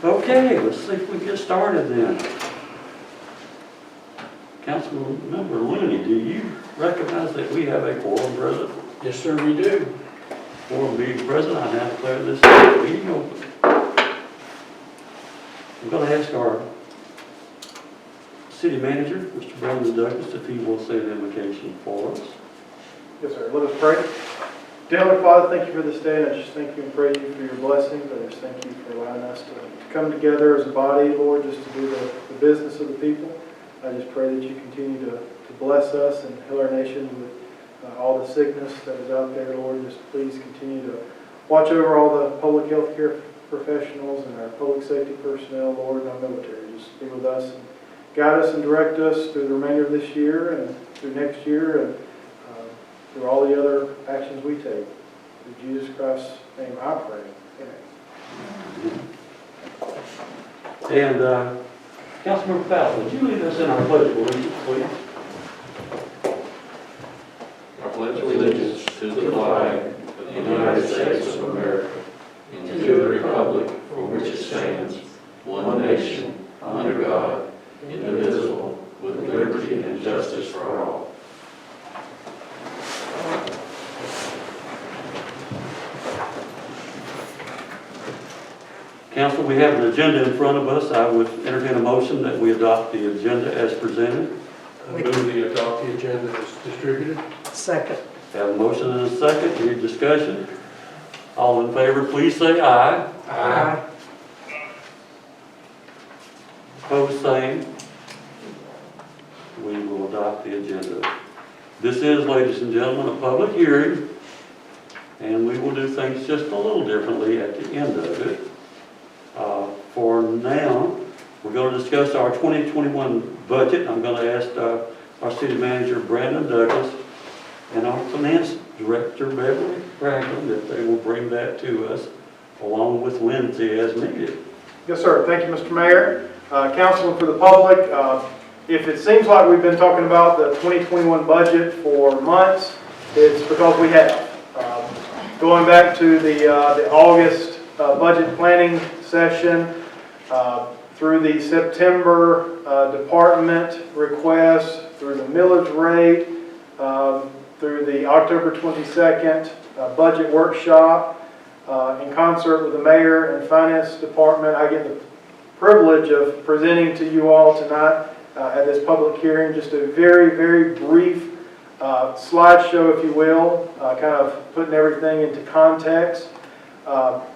Okay, let's see if we get started then. Councilmember Looney, do you recognize that we have a quorum present? Yes, sir, we do. Quorum being present, I now declare this meeting open. I'm going to ask our city manager, Mr. Brandon Douglas, if he will say the invocation for us. Yes, sir. Let us pray. Dear Heavenly Father, thank you for this day, and I just thank you and praise you for your blessings. I just thank you for allowing us to come together as a body, Lord, just to do the business of the people. I just pray that you continue to bless us and heal our nation with all the sickness that is out there, Lord. Just please continue to watch over all the public health care professionals and our public safety personnel, Lord, and our military. Just be with us and guide us and direct us through the remainder of this year and through next year and through all the other actions we take. In Jesus Christ's name I pray. Amen. And Councilmember Powell, would you lead us in our pledge of allegiance, please? I pledge allegiance to the flag of the United States of America and to the republic for which it stands, one nation, under God, indivisible, with liberty and justice for all. Council, we have an agenda in front of us. I would entertain a motion that we adopt the agenda as presented. I move we adopt the agenda as distributed. Second. Have a motion and a second. Any discussion? All in favor, please say aye. Aye. Opposed, same. We will adopt the agenda. This is, ladies and gentlemen, a public hearing, and we will do things just a little differently at the end of it. For now, we're going to discuss our 2021 budget. I'm going to ask our city manager, Brandon Douglas, and our finance director, Beverly Ragland, if they will bring that to us, along with Lindsay as needed. Yes, sir. Thank you, Mr. Mayor. Council, and for the public, if it seems like we've been talking about the 2021 budget for months, it's because we have. Going back to the August budget planning session, through the September department request, through the millage rate, through the October 22nd budget workshop, in concert with the mayor and finance department, I get the privilege of presenting to you all tonight at this public hearing just a very, very brief slideshow, if you will, kind of putting everything into context.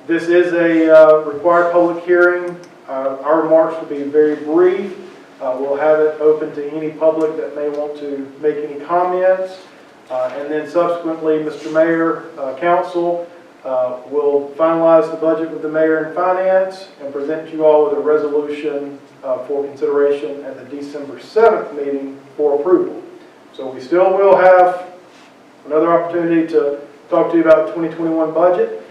This is a required public hearing. Our remarks will be very brief. We'll have it open to any public that may want to make any comments. And then subsequently, Mr. Mayor, Council, will finalize the budget with the Mayor and Finance and present you all with a resolution for consideration at the December 7th meeting for approval. So we still will have another opportunity to talk to you about the 2021 budget.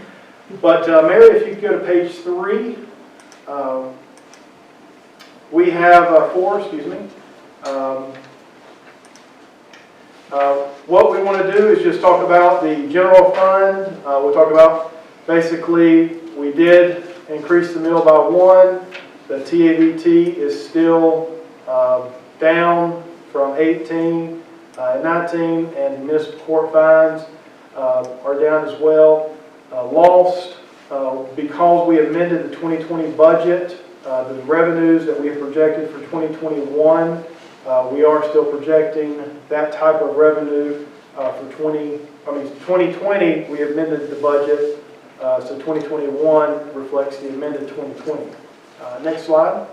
But Mary, if you could go to page 3, we have 4, excuse me. What we want to do is just talk about the general fund. We'll talk about basically we did increase the mill by 1. The TABT is still down from 18 and 19, and municipal court fines are down as well. Lost because we amended the 2020 budget, the revenues that we have projected for 2021, we are still projecting that type of revenue for 2020. We amended the budget, so 2021 reflects the amended 2020. Next slide.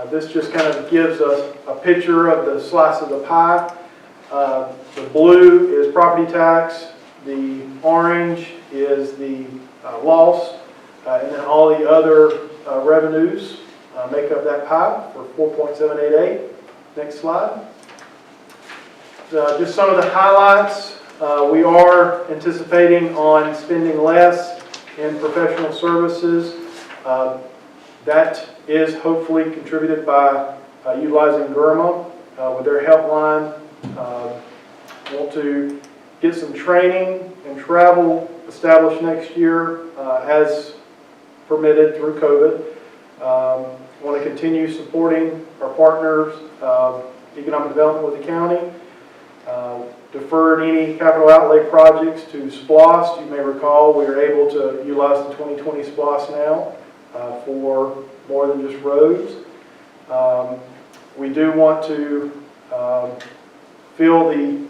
This just kind of gives us a picture of the slice of the pie. The blue is property tax. The orange is the loss, and then all the other revenues make up that pie for 4.788. Next slide. Just some of the highlights. We are anticipating on spending less in professional services. That is hopefully contributed by utilizing GERMA with their helpline. Want to get some training and travel established next year as permitted through COVID. Want to continue supporting our partners, economic development with the county. Deferred any capital outlay projects to SPLOST. You may recall we are able to utilize the 2020 SPLOST now for more than just roads. We do want to fill the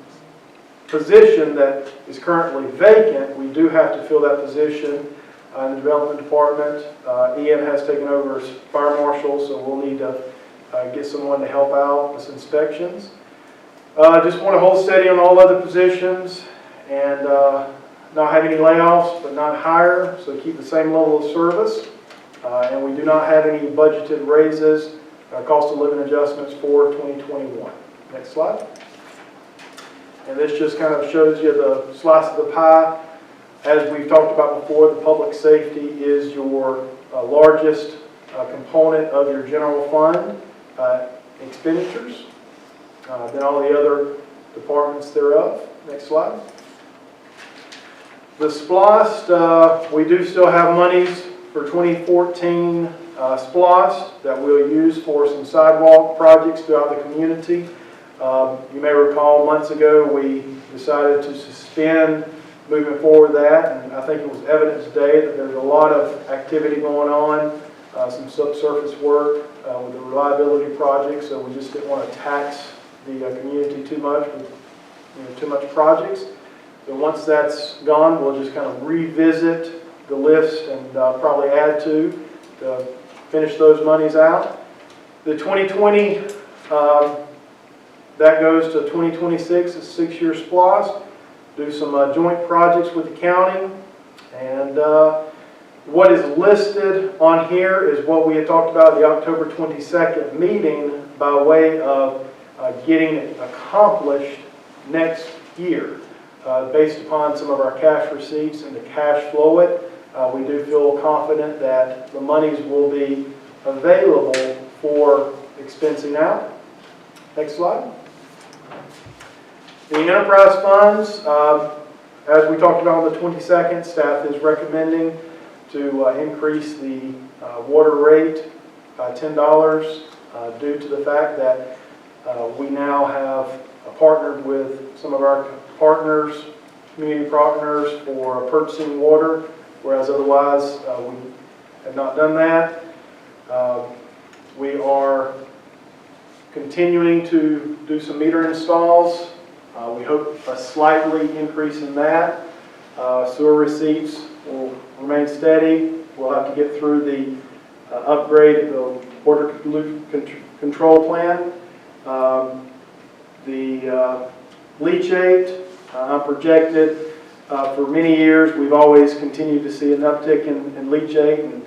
position that is currently vacant. We do have to fill that position in the development department. Ian has taken over as fire marshal, so we'll need to get someone to help out with inspections. Just want to hold steady on all other positions and not have any layoffs, but not hire, so keep the same level of service. And we do not have any budgeted raises, cost of living adjustments for 2021. Next slide. And this just kind of shows you the slice of the pie. As we've talked about before, the public safety is your largest component of your general fund expenditures. Then all the other departments thereof. Next slide. The SPLOST, we do still have monies for 2014 SPLOST that we'll use for some sidewalk projects throughout the community. You may recall months ago we decided to suspend moving forward that, and I think it was evident today that there's a lot of activity going on, some subsurface work with the reliability project, so we just didn't want to tax the community too much with too much projects. So once that's gone, we'll just kind of revisit the list and probably add to finish those monies out. The 2020, that goes to 2026, it's 6-year SPLOST. Do some joint projects with the county. And what is listed on here is what we had talked about at the October 22nd meeting by way of getting it accomplished next year. Based upon some of our cash receipts and the cash flow it, we do feel confident that the monies will be available for expensing out. Next slide. The enterprise funds, as we talked about on the 22nd, staff is recommending to increase the water rate by $10 due to the fact that we now have partnered with some of our partners, community partners, for purchasing water, whereas otherwise we have not done that. We are continuing to do some meter installs. We hope a slightly increase in that. Sewer receipts will remain steady. We'll have to get through the upgrade of the water control plan. The leachate, projected for many years. We've always continued to see an uptick in leachate, and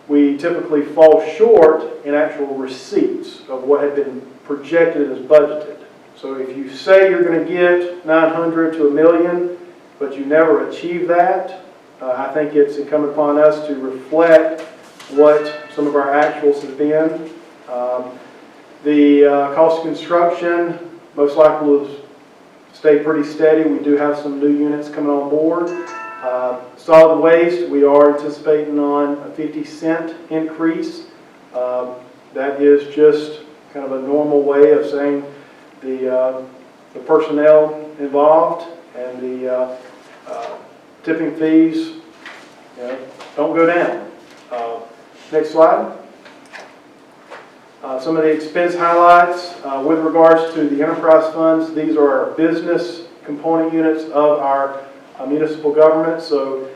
we typically fall short in actual receipts of what had been projected as budgeted. So if you say you're going to get 900 to $1 million, but you never achieve that, I think it's incumbent upon us to reflect what some of our actuals have been. The cost of construction most likely will stay pretty steady. We do have some new units coming on board. Solid waste, we are anticipating on a 50-cent increase. That is just kind of a normal way of saying the personnel involved and the tipping fees don't go down. Next slide. Some of the expense highlights with regards to the enterprise funds. These are our business component units of our municipal government, so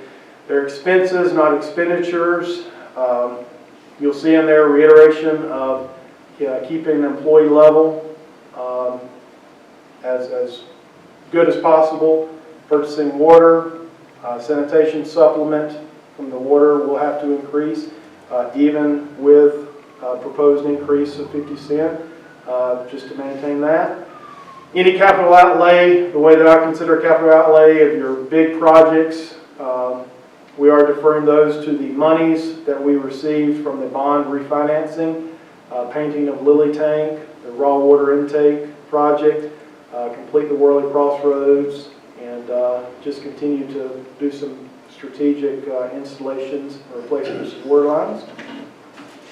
they're expenses, not expenditures. You'll see in there reiteration of keeping the employee level as good as possible. Purchasing water, sanitation supplement from the water will have to increase, even with proposed increase of 50 cents, just to maintain that. Any capital outlay, the way that I consider capital outlay of your big projects, we are deferring those to the monies that we received from the bond refinancing, painting of Lily Tank, the raw water intake project, complete the Worley Crossroads, and just continue to do some strategic installations or replacements of water lines.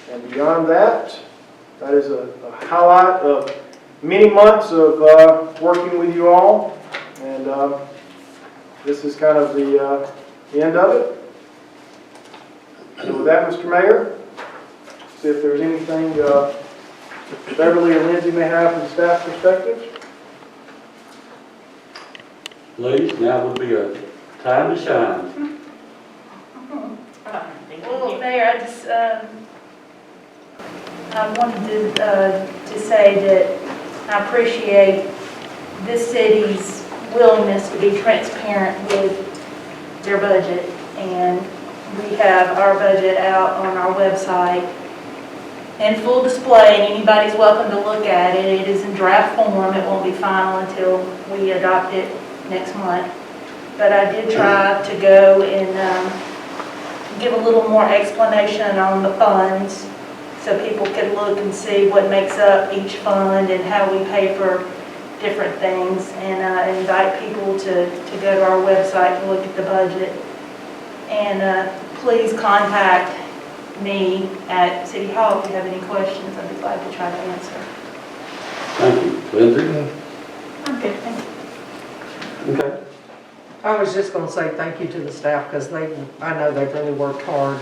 And beyond that, that is a highlight of many months of working with you all. And this is kind of the end of it. So with that, Mr. Mayor, see if there's anything Beverly or Lindsay may have from staff perspective. Ladies, now would be a time to shine. Well, Mayor, I wanted to say that I appreciate this city's willingness to be transparent with their budget. And we have our budget out on our website in full display, and anybody's welcome to look at it. It is in draft form. It won't be final until we adopt it next month. But I did try to go and give a little more explanation on the funds so people could look and see what makes up each fund and how we pay for different things. And I invite people to go to our website and look at the budget. And please contact me at City Hall if you have any questions. I'd be glad to try to answer. Thank you. Lindsay? I'm good, thank you. Okay. I was just going to say thank you to the staff because I know they've really worked hard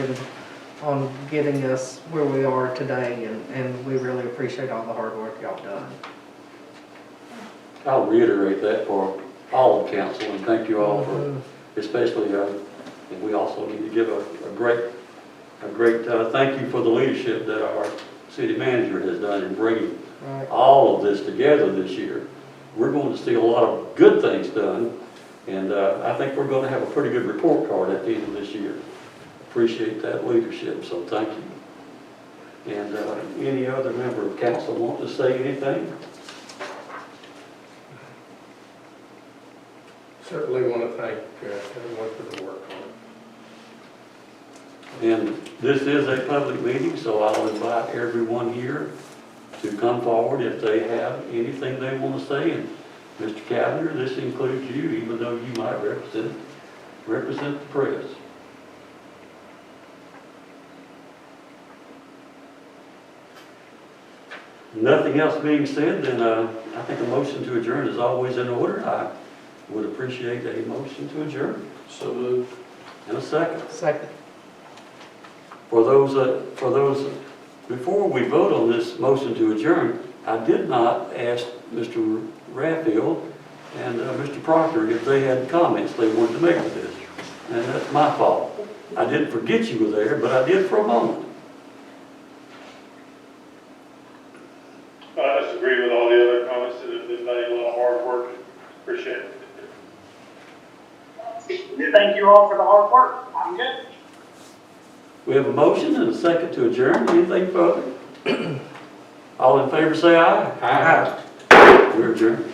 on getting us where we are today, and we really appreciate all the hard work y'all done. I'll reiterate that for all of council, and thank you all for, especially, and we also need to give a great thank you for the leadership that our city manager has done in bringing all of this together this year. We're going to see a lot of good things done, and I think we're going to have a pretty good report card at the end of this year. Appreciate that leadership, so thank you. And any other member of council want to say anything? Certainly want to thank everyone for the work on it. And this is a public meeting, so I'll invite everyone here to come forward if they have anything they want to say. And Mr. Cavender, this includes you, even though you might represent the press. Nothing else being said, then I think a motion to adjourn is always in order. I would appreciate a motion to adjourn. So moved. And a second. Second. For those, before we vote on this motion to adjourn, I did not ask Mr. Raffield and Mr. Proctor if they had comments they wanted to make with this. And that's my fault. I didn't forget you were there, but I did for a moment. I just agree with all the other comments that have been made. A lot of hard work. Appreciate it. Thank you all for the hard work. I'm good. We have a motion and a second to adjourn. Anything further? All in favor say aye. Aye. We're adjourned.